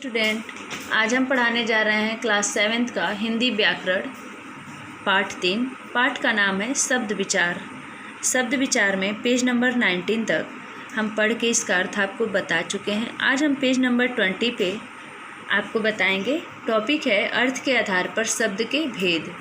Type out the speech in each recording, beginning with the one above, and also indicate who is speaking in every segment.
Speaker 1: Student, आज हम पढ़ाने जा रहे हैं क्लास 7th का हिंदी व्याकरण पाठ 3। पाठ का नाम है शब्द विचार। शब्द विचार में पेज नंबर 19 तक हम पढ़ के इसका अर्थ आपको बता चुके हैं। आज हम पेज नंबर 20 पे आपको बताएंगे। टॉपिक है अर्थ के आधार पर शब्द के भेद।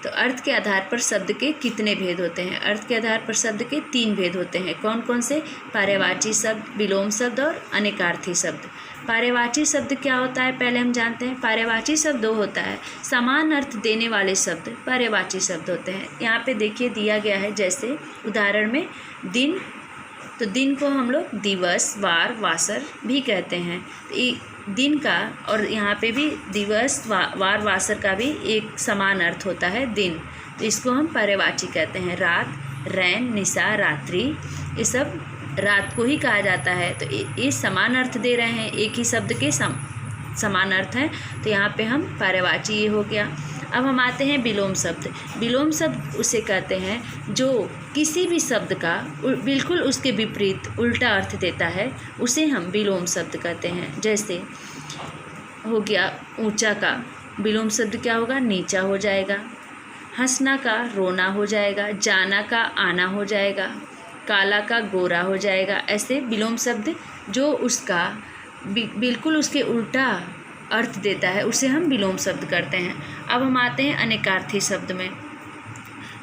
Speaker 1: तो अर्थ के आधार पर शब्द के कितने भेद होते हैं? अर्थ के आधार पर शब्द के 3 भेद होते हैं। कौन कौन से? पर्यायवाची शब्द, विलोम शब्द और अनेकार्थी शब्द। पर्यायवाची शब्द क्या होता है पहले हम जानते हैं। पर्यायवाची शब्द दो होता है, समान अर्थ देने वाले शब्द पर्यायवाची शब्द होते हैं। यहाँ पे देखिए दिया गया है, जैसे उदाहरण में दिन, तो दिन को हम लोग दिवस, वार, वासर भी कहते हैं। तो दिन का और यहाँ पे भी दिवस, वार, वासर का भी एक समान अर्थ होता है दिन, तो इसको हम पर्यायवाची कहते हैं। रात, रैन, निशा, रात्रि, ये सब रात को ही कहा जाता है। तो ये समान अर्थ दे रहे हैं, एक ही शब्द के समान अर्थ हैं, तो यहाँ पे हम पर्यायवाची ये हो गया। अब हम आते हैं विलोम शब्द। विलोम शब्द उसे कहते हैं जो किसी भी शब्द का बिल्कुल उसके विपरीत उल्टा अर्थ देता है, उसे हम विलोम शब्द कहते हैं। जैसे हो गया ऊंचा का विलोम शब्द क्या होगा? नीचा हो जाएगा। हंसना का रोना हो जाएगा। जाना का आना हो जाएगा। काला का गोरा हो जाएगा। ऐसे विलोम शब्द जो उसका बिल्कुल उसके उल्टा अर्थ देता है, उसे हम विलोम शब्द करते हैं। अब हम आते हैं अनेकार्थी शब्द में।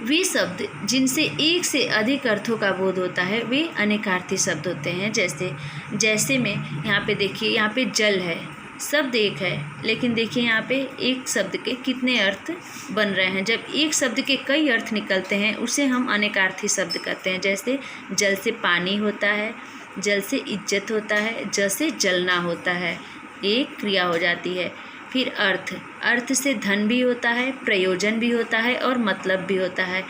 Speaker 1: वे शब्द जिनसे एक से अधिक अर्थों का बोध होता है वे अनेकार्थी शब्द होते हैं। जैसे में यहाँ पे देखिए, यहाँ पे जल है, शब्द एक है, लेकिन देखिए यहाँ पे एक शब्द के कितने अर्थ बन रहे हैं। जब एक शब्द के कई अर्थ निकलते हैं उसे हम अनेकार्थी शब्द कहते हैं। जैसे जल से पानी होता है, जल से इज्जत होता है, जल से जलना होता है, एक क्रिया हो जाती है। फिर अर्थ से धन भी होता है, प्रयोजन भी होता है और मतलब भी होता है।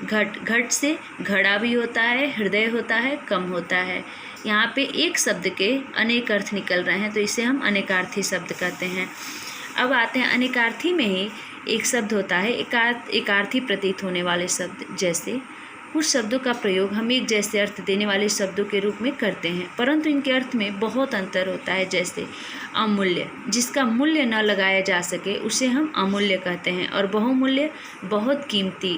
Speaker 1: घट से घड़ा भी होता है, हृदय होता है, कम होता है। यहाँ पे एक शब्द के अनेक अर्थ निकल रहे हैं, तो इसे हम अनेकार्थी शब्द कहते हैं। अब आते हैं अनेकार्थी में ही एक शब्द होता है एकार्थी प्रतीत होने वाले शब्द। जैसे कुछ शब्दों का प्रयोग हम एक जैसे अर्थ देने वाले शब्दों के रूप में करते हैं, परंतु इनके अर्थ में बहुत अंतर होता है। जैसे अमूल्य, जिसका मूल्य न लगाया जा सके उसे हम अमूल्य कहते हैं। और बहुमूल्य, बहुत कीमती,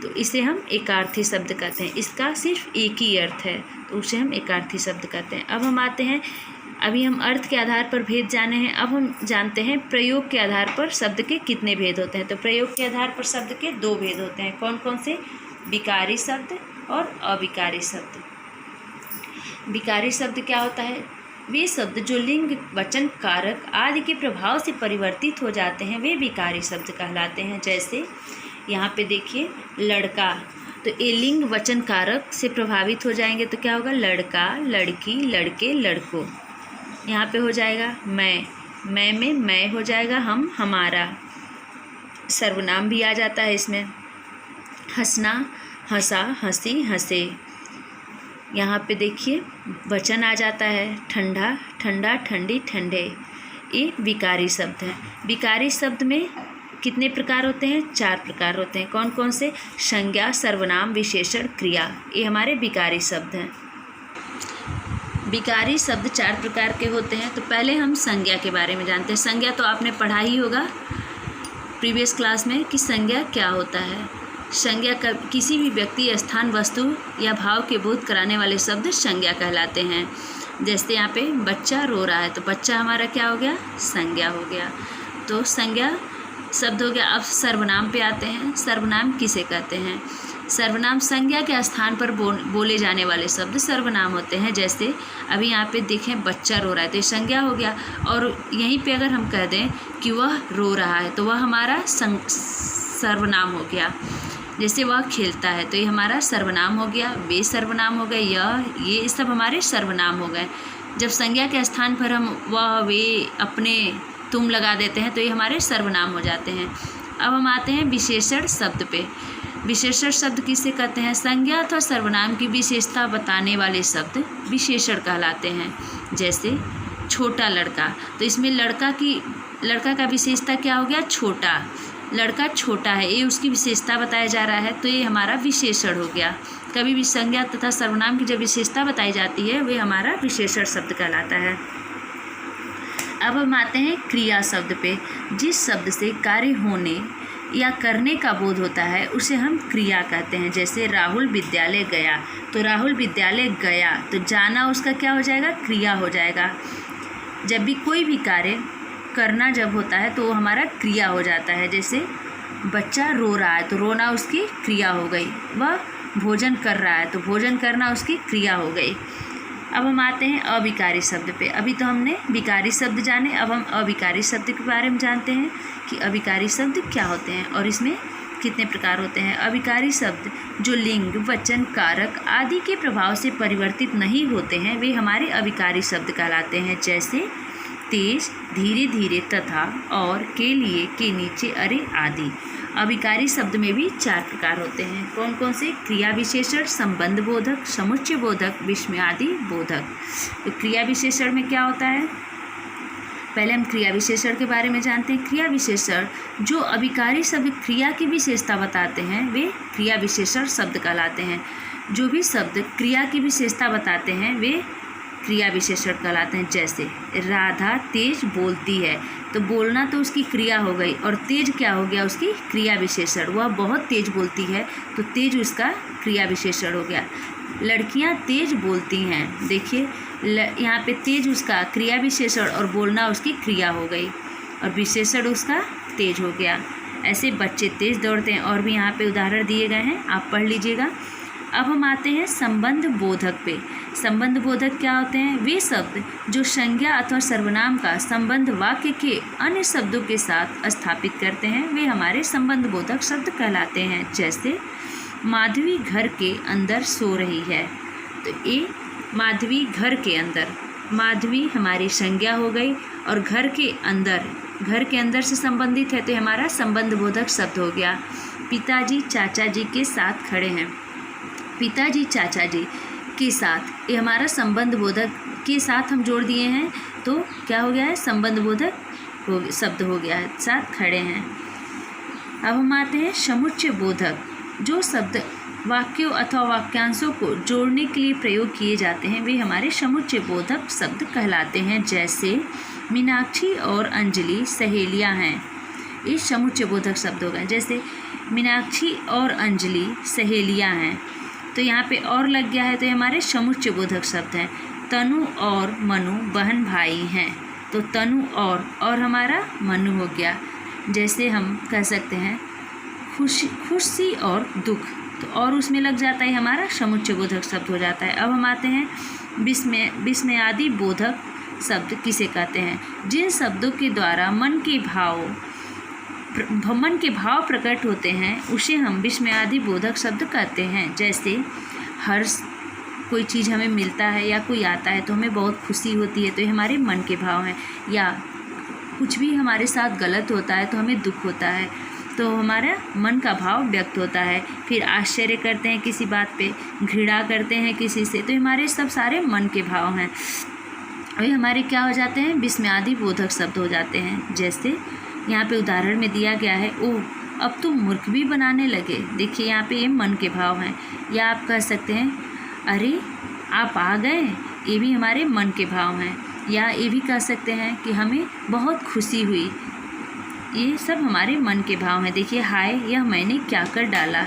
Speaker 1: तो इसे हम एकार्थी शब्द कहते हैं। इसका सिर्फ एक ही अर्थ है, तो उसे हम एकार्थी शब्द कहते हैं। अब हम आते हैं, अभी हम अर्थ के आधार पर भेद जाने हैं, अब हम जानते हैं प्रयोग के आधार पर शब्द के कितने भेद होते हैं। तो प्रयोग के आधार पर शब्द के 2 भेद होते हैं। कौन कौन से? विकारी शब्द और अविकारी शब्द। विकारी शब्द क्या होता है? वे शब्द जो लिंग, वचन, कारक आदि के प्रभाव से परिवर्तित हो जाते हैं, वे विकारी शब्द कहलाते हैं। जैसे यहाँ पे देखिए लड़का, तो ये लिंग, वचन, कारक से प्रभावित हो जाएंगे तो क्या होगा? लड़का, लड़की, लड़के, लड़कों। यहाँ पे हो जाएगा मैं में मैं हो जाएगा, हम, हमारा। सर्वनाम भी आ जाता है इसमें। हंसना, हंसा, हंसी, हंसे। यहाँ पे देखिए वचन आ जाता है। ठंडा, ठंडा, ठंडी, ठंडे। ये विकारी शब्द हैं। विकारी शब्द में कितने प्रकार होते हैं? 4 प्रकार होते हैं। कौन कौन से? संज्ञा, सर्वनाम, विशेषण, क्रिया, ये हमारे विकारी शब्द हैं। विकारी शब्द 4 प्रकार के होते हैं। तो पहले हम संज्ञा के बारे में जानते हैं। संज्ञा तो आपने पढ़ा ही होगा प्रीवियस क्लास में कि संज्ञा क्या होता है। संज्ञा का किसी भी व्यक्ति, स्थान, वस्तु या भाव के बोध कराने वाले शब्द संज्ञा कहलाते हैं। जैसे यहाँ पे बच्चा रो रहा है, तो बच्चा हमारा क्या हो गया? संज्ञा हो गया। तो संज्ञा शब्द हो गया। अब सर्वनाम पे आते हैं। सर्वनाम किसे कहते हैं? सर्वनाम संज्ञा के स्थान पर बोले जाने वाले शब्द सर्वनाम होते हैं। जैसे अभी यहाँ पे देखें बच्चा रो रहा है, तो ये संज्ञा हो गया। और यहीं पे अगर हम कह दें कि वह रो रहा है, तो वह हमारा सर्वनाम हो गया। जैसे वह खेलता है, तो ये हमारा सर्वनाम हो गया। वे सर्वनाम हो गए। ये सब हमारे सर्वनाम हो गए। जब संज्ञा के स्थान पर हम वह, वे, अपने, तुम लगा देते हैं, तो ये हमारे सर्वनाम हो जाते हैं। अब हम आते हैं विशेषण शब्द पे। विशेषण शब्द किसे कहते हैं? संज्ञा अथवा सर्वनाम की विशेषता बताने वाले शब्द विशेषण कहलाते हैं। जैसे छोटा लड़का, तो इसमें लड़का का विशेषता क्या हो गया? छोटा। लड़का छोटा है, ये उसकी विशेषता बताया जा रहा है, तो ये हमारा विशेषण हो गया। कभी भी संज्ञा तथा सर्वनाम की जब विशेषता बताई जाती है वे हमारा विशेषण शब्द कहलाता है। अब हम आते हैं क्रिया शब्द पे। जिस शब्द से कार्य होने या करने का बोध होता है उसे हम क्रिया कहते हैं। जैसे राहुल विद्यालय गया, तो राहुल विद्यालय गया, तो जाना उसका क्या हो जाएगा, क्रिया हो जाएगा। जब भी कोई भी कार्य करना जब होता है तो वो हमारा क्रिया हो जाता है। जैसे बच्चा रो रहा है तो रोना उसकी क्रिया हो गई। वह भोजन कर रहा है तो भोजन करना उसकी क्रिया हो गई। अब हम आते हैं अविकारी शब्द पे। अभी तो हमने विकारी शब्द जाने, अब हम अविकारी शब्द के बारे में जानते हैं कि अविकारी शब्द क्या होते हैं और इसमें कितने प्रकार होते हैं। अविकारी शब्द जो लिंग, वचन, कारक आदि के प्रभाव से परिवर्तित नहीं होते हैं वे हमारे अविकारी शब्द कहलाते हैं। जैसे तेज, धीरे धीरे, तथा, और, के लिए, के नीचे, अरे आदि। अविकारी शब्द में भी 4 प्रकार होते हैं। कौन कौन से? क्रिया विशेषण, संबंध बोधक, समुच्चय बोधक, विस्मयादि बोधक। तो क्रिया विशेषण में क्या होता है? पहले हम क्रिया विशेषण के बारे में जानते हैं। क्रिया विशेषण जो अविकारी शब्द क्रिया की विशेषता बताते हैं वे क्रिया विशेषण शब्द कहलाते हैं। जो भी शब्द क्रिया की विशेषता बताते हैं वे क्रिया विशेषण कहलाते हैं। जैसे राधा तेज बोलती है, तो बोलना तो उसकी क्रिया हो गई और तेज क्या हो गया, उसकी क्रिया विशेषण। वह बहुत तेज बोलती है तो तेज उसका क्रिया विशेषण हो गया। लड़कियां तेज बोलती हैं, देखिए यहाँ पे तेज उसका क्रिया विशेषण और बोलना उसकी क्रिया हो गई और विशेषण उसका तेज हो गया। ऐसे बच्चे तेज दौड़ते हैं और भी यहाँ पे उदाहरण दिए गए हैं, आप पढ़ लीजिएगा। अब हम आते हैं संबंध बोधक पे। संबंध बोधक क्या होते हैं? वे शब्द जो संज्ञा अथवा सर्वनाम का संबंध वाक्य के अन्य शब्दों के साथ स्थापित करते हैं वे हमारे संबंध बोधक शब्द कहलाते हैं। जैसे माधवी घर के अंदर सो रही है, तो ये माधवी घर के अंदर, माधवी हमारी संज्ञा हो गई और घर के अंदर से संबंधित है तो हमारा संबंध बोधक शब्द हो गया। पिताजी चाचा जी के साथ खड़े हैं, पिताजी चाचा जी के साथ, ये हमारा संबंध बोधक के साथ हम जोड़ दिए हैं तो क्या हो गया है, संबंध बोधक शब्द हो गया है, साथ खड़े हैं। अब हम आते हैं समुच्चय बोधक। जो शब्द वाक्यों अथवा वाक्यांशों को जोड़ने के लिए प्रयोग किए जाते हैं वे हमारे समुच्चय बोधक शब्द कहलाते हैं। जैसे मीनाक्षी और अंजलि सहेलियां हैं, ये समुच्चय बोधक शब्द हो गए। जैसे मीनाक्षी और अंजलि सहेलियां हैं, तो यहाँ पे और लग गया है तो ये हमारे समुच्चय बोधक शब्द हैं। तनु और मनु बहन भाई हैं, तो तनु और हमारा मनु हो गया। जैसे हम कह सकते हैं खुशी और दुख, तो और उसमें लग जाता है हमारा समुच्चय बोधक शब्द हो जाता है। अब हम आते हैं विस्मयादि बोधक शब्द किसे कहते हैं? जिन शब्दों के द्वारा मन के भाव प्रकट होते हैं उसे हम विस्मयादि बोधक शब्द कहते हैं। जैसे हर्ष, कोई चीज़ हमें मिलता है या कोई आता है तो हमें बहुत खुशी होती है, तो ये हमारे मन के भाव हैं। या कुछ भी हमारे साथ गलत होता है तो हमें दुख होता है, तो हमारा मन का भाव व्यक्त होता है। फिर आश्चर्य करते हैं किसी बात पे, घृणा करते हैं किसी से, तो हमारे सब सारे मन के भाव हैं। और हमारे क्या हो जाते हैं? विस्मयादि बोधक शब्द हो जाते हैं। जैसे यहाँ पे उदाहरण में दिया गया है, ओह अब तुम मूर्ख भी बनाने लगे। देखिए यहाँ पे ये मन के भाव हैं। या आप कह सकते हैं अरे आप आ गए, ये भी हमारे मन के भाव हैं। या ये भी कह सकते हैं कि हमें बहुत खुशी हुई, ये सब हमारे मन के भाव हैं। देखिए हाय यह मैंने क्या कर डाला,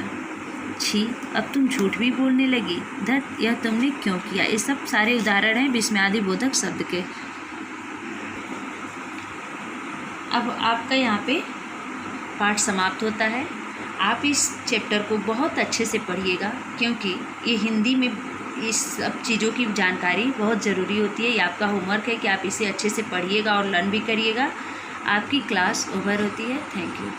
Speaker 1: छी अब तुम झूठ भी बोलने लगी, धत यह तुमने क्यों किया। ये सब सारे उदाहरण हैं विस्मयादि बोधक शब्द के। अब आपका यहाँ पे पाठ समाप्त होता है। आप इस चैप्टर को बहुत अच्छे से पढ़िएगा क्योंकि ये हिंदी में इस सब चीज़ों की जानकारी बहुत ज़रूरी होती है। ये आपका होमवर्क है कि आप इसे अच्छे से पढ़िएगा और लर्न भी करिएगा। आपकी क्लास ओवर होती है। Thank you.